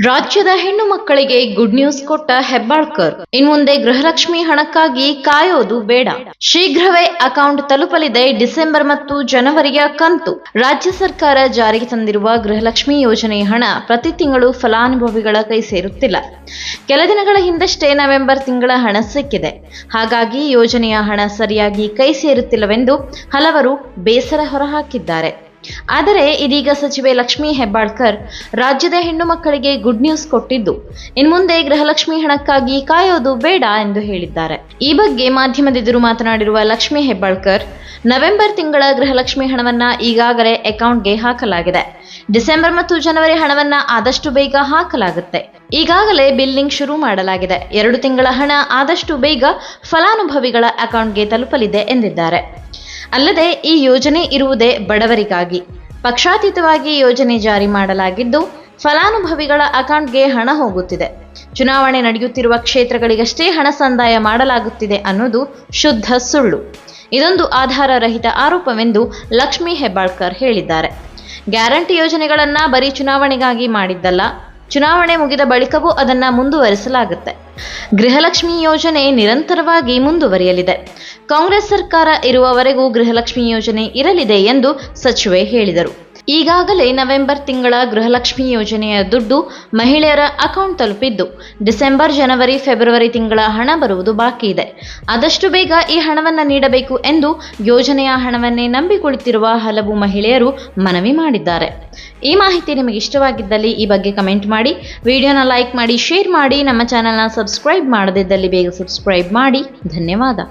ರಾಜ್ಯದ ಹೆಣ್ಣು ಮಕ್ಕಳಿಗೆ ಗುಡ್ ನ್ಯೂಸ್ ಕೊಟ್ಟ ಹೆಬ್ಬಾಳ್ಕರ್. ಇನ್ಮುಂದೆ ಗೃಹಲಕ್ಷ್ಮಿ ಹಣಕ್ಕಾಗಿ ಕಾಯೋದು ಬೇಡ. ಶೀಘ್ರವೇ ಅಕೌಂಟ್ ತಲುಪಲಿದೆ ಡಿಸೆಂಬರ್ ಮತ್ತು ಜನವರಿಯ ಕಂತು. ರಾಜ್ಯ ಸರ್ಕಾರ ಜಾರಿಗೆ ತಂದಿರುವ ಗೃಹಲಕ್ಷ್ಮಿ ಯೋಜನೆಯ ಹಣ ಪ್ರತಿ ತಿಂಗಳು ಫಲಾನುಭವಿಗಳ ಕೈ ಸೇರುತ್ತಿಲ್ಲ. ಕೆಲ ದಿನಗಳ ಹಿಂದಷ್ಟೇ ನವೆಂಬರ್ ತಿಂಗಳ ಹಣ ಸಿಕ್ಕಿದೆ. ಹಾಗಾಗಿ ಯೋಜನೆಯ ಹಣ ಸರಿಯಾಗಿ ಕೈ ಸೇರುತ್ತಿಲ್ಲವೆಂದು ಹಲವರು ಬೇಸರ ಹೊರಹಾಕಿದ್ದಾರೆ. ಆದರೆ ಇದೀಗ ಸಚಿವೆ ಲಕ್ಷ್ಮೀ ಹೆಬ್ಬಾಳ್ಕರ್ ರಾಜ್ಯದ ಹೆಣ್ಣು ಮಕ್ಕಳಿಗೆ ಗುಡ್ ನ್ಯೂಸ್ ಕೊಟ್ಟಿದ್ದು, ಇನ್ಮುಂದೆ ಗೃಹಲಕ್ಷ್ಮಿ ಹಣಕ್ಕಾಗಿ ಕಾಯೋದು ಬೇಡ ಎಂದು ಹೇಳಿದ್ದಾರೆ. ಈ ಬಗ್ಗೆ ಮಾಧ್ಯಮದೆದುರು ಮಾತನಾಡಿರುವ ಲಕ್ಷ್ಮೀ ಹೆಬ್ಬಾಳ್ಕರ್, ನವೆಂಬರ್ ತಿಂಗಳ ಗೃಹಲಕ್ಷ್ಮಿ ಹಣವನ್ನ ಈಗಾಗಲೇ ಅಕೌಂಟ್ಗೆ ಹಾಕಲಾಗಿದೆ. ಡಿಸೆಂಬರ್ ಮತ್ತು ಜನವರಿ ಹಣವನ್ನ ಆದಷ್ಟು ಬೇಗ ಹಾಕಲಾಗುತ್ತೆ. ಈಗಾಗಲೇ ಬಿಲ್ಲಿಂಗ್ ಶುರು ಮಾಡಲಾಗಿದೆ. 2 ತಿಂಗಳ ಹಣ ಆದಷ್ಟು ಬೇಗ ಫಲಾನುಭವಿಗಳ ಅಕೌಂಟ್ಗೆ ತಲುಪಲಿದೆ ಎಂದಿದ್ದಾರೆ. ಅಲ್ಲದೆ ಈ ಯೋಜನೆ ಇರುವುದೇ ಬಡವರಿಗಾಗಿ. ಪಕ್ಷಾತೀತವಾಗಿ ಯೋಜನೆ ಜಾರಿ ಮಾಡಲಾಗಿದ್ದು, ಫಲಾನುಭವಿಗಳ ಅಕೌಂಟ್ಗೆ ಹಣ ಹೋಗುತ್ತಿದೆ. ಚುನಾವಣೆ ನಡೆಯುತ್ತಿರುವ ಕ್ಷೇತ್ರಗಳಿಗಷ್ಟೇ ಹಣ ಸಂದಾಯ ಮಾಡಲಾಗುತ್ತಿದೆ ಅನ್ನೋದು ಶುದ್ಧ ಸುಳ್ಳು. ಇದೊಂದು ಆಧಾರ ರಹಿತ ಆರೋಪವೆಂದು ಲಕ್ಷ್ಮೀ ಹೆಬ್ಬಾಳ್ಕರ್ ಹೇಳಿದ್ದಾರೆ. ಗ್ಯಾರಂಟಿ ಯೋಜನೆಗಳನ್ನ ಬರೀ ಚುನಾವಣೆಗಾಗಿ ಮಾಡಿದ್ದಲ್ಲ, ಚುನಾವಣೆ ಮುಗಿದ ಬಳಿಕವೂ ಅದನ್ನ ಮುಂದುವರಿಸಲಾಗುತ್ತೆ. ಗೃಹಲಕ್ಷ್ಮಿ ಯೋಜನೆ ನಿರಂತರವಾಗಿ ಮುಂದುವರಿಯಲಿದೆ. ಕಾಂಗ್ರೆಸ್ ಸರ್ಕಾರ ಇರುವವರೆಗೂ ಗೃಹಲಕ್ಷ್ಮಿ ಯೋಜನೆ ಇರಲಿದೆ ಎಂದು ಸಚಿವೆ ಹೇಳಿದರು. ಈಗಾಗಲೇ ನವೆಂಬರ್ ತಿಂಗಳ ಗೃಹಲಕ್ಷ್ಮಿ ಯೋಜನೆಯ ದುಡ್ಡು ಮಹಿಳೆಯರ ಅಕೌಂಟ್ ತಲುಪಿದ್ದು, ಡಿಸೆಂಬರ್, ಜನವರಿ, ಫೆಬ್ರವರಿ ತಿಂಗಳ ಹಣ ಬರುವುದು ಬಾಕಿ ಇದೆ. ಆದಷ್ಟು ಬೇಗ ಈ ಹಣವನ್ನು ನೀಡಬೇಕು ಎಂದು ಯೋಜನೆಯ ಹಣವನ್ನೇ ನಂಬಿ ಕುಳಿತಿರುವ ಹಲವು ಮಹಿಳೆಯರು ಮನವಿ ಮಾಡಿದ್ದಾರೆ. ಈ ಮಾಹಿತಿ ನಿಮಗೆ ಇಷ್ಟವಾಗಿದ್ದಲ್ಲಿ ಈ ಬಗ್ಗೆ ಕಮೆಂಟ್ ಮಾಡಿ, ವಿಡಿಯೋನ ಲೈಕ್ ಮಾಡಿ, ಶೇರ್ ಮಾಡಿ. ನಮ್ಮ ಚಾನೆಲ್ನ ಸಬ್ಸ್ಕ್ರೈಬ್ ಮಾಡದಿದ್ದಲ್ಲಿ ಬೇಗ ಸಬ್ಸ್ಕ್ರೈಬ್ ಮಾಡಿ. ಧನ್ಯವಾದ.